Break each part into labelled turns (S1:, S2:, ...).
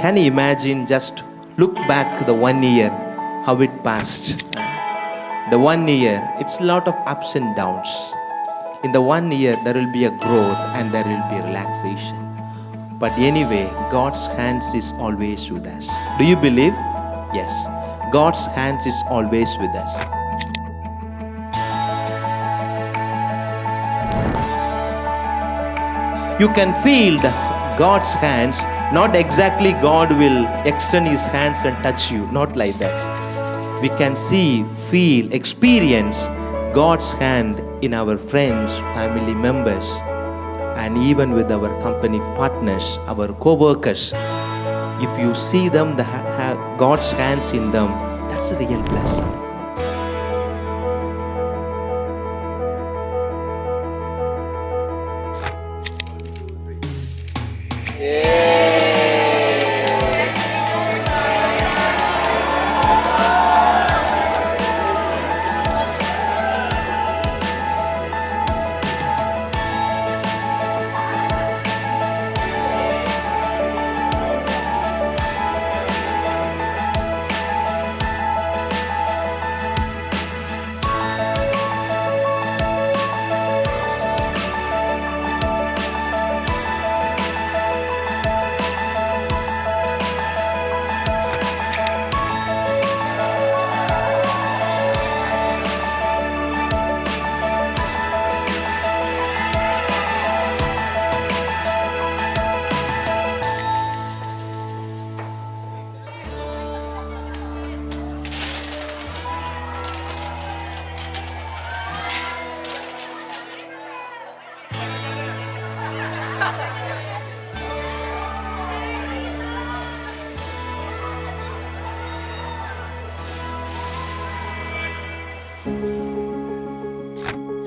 S1: Can you imagine, just look back the 1 year, how it passed? The 1 year, it's a lot of ups and downs. In the 1 year, there will be a growth and there will be relaxation. But anyway, God's hands is always with us. Do you believe? Yes. God's hands is always with us. You can feel God's hands. Not exactly God will extend His hands and touch you. Not like that. We can see, feel, experience God's hand in our friends, family members, and even with our company partners, our co-workers. If you see them, God's hands in them, that's a real blessing.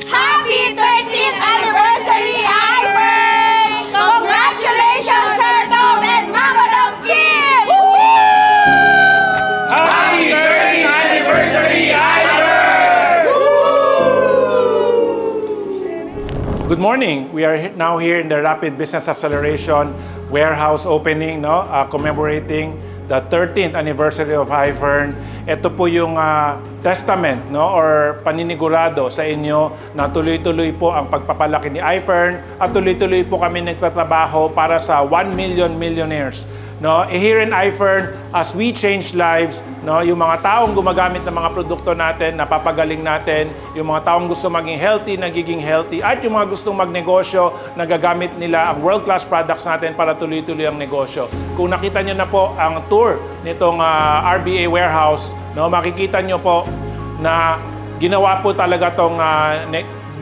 S2: Happy 13th anniversary, Ivern! Congratulations, Sir Dom and Mama Dom Kim!
S3: Happy 30th anniversary, Ivern! Good morning. We are now here in the Rapid Business Acceleration warehouse opening, commemorating the 13th anniversary of Ivern. Ito po yung testament, or paninigurado sa inyo na tuloy-tuloy po ang pagpapalaki ni Ivern at tuloy-tuloy po kami nagtatrabaho para sa 1 million millionaires. Here in Ivern, as we change lives, yung mga taong gumagamit ng mga produkto natin, napapagaling natin, yung mga taong gusto maging healthy, nagiging healthy, at yung mga gustong magnegosyo, nagagamit nila ang world-class products natin para tuloy-tuloy ang negosyo. Kung nakita nyo na po ang tour nitong RBA warehouse, makikita nyo po na ginawa po talaga tong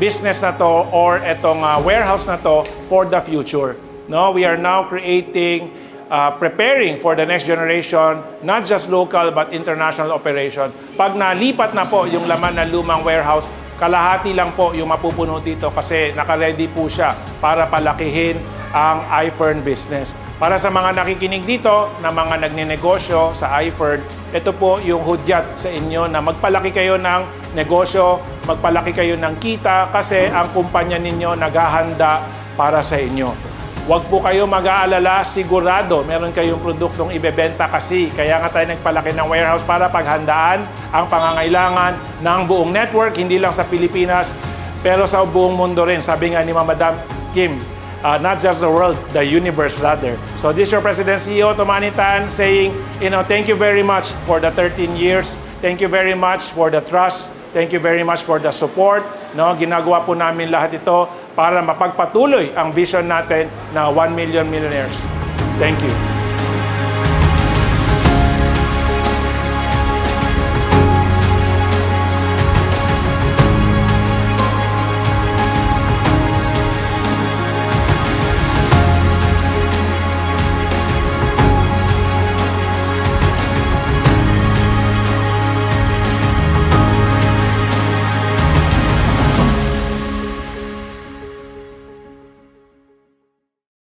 S3: business na to or itong warehouse na to for the future. We are now preparing for the next generation, not just local but international operations. Pag nalipat na po yung laman ng lumang warehouse, kalahati lang po yung mapupuno dito kasi naka-ready po siya para palakihin ang Ivern business. Para sa mga nakikinig dito na mga nagnenegosyo sa Ivern, ito po yung hudyat sa inyo na magpalaki kayo ng negosyo, magpalaki kayo ng kita kasi ang kumpanya ninyo naghahanda para sa inyo. Huwag po kayo mag-aalala, sigurado meron kayong produktong ibebenta kasi kaya nga tayo nagpalaki ng warehouse para paghandaan ang pangangailangan ng buong network, hindi lang sa Pilipinas, pero sa buong mundo rin. Sabi nga ni Madam Kim, not just the world, the universe rather. So this is your President CEO, Tomani Tan, saying, thank you very much for the 13 years. Thank you very much for the trust. Thank you very much for the support. Ginagawa po namin lahat ito para mapagpatuloy ang vision natin na 1 million millionaires. Thank you.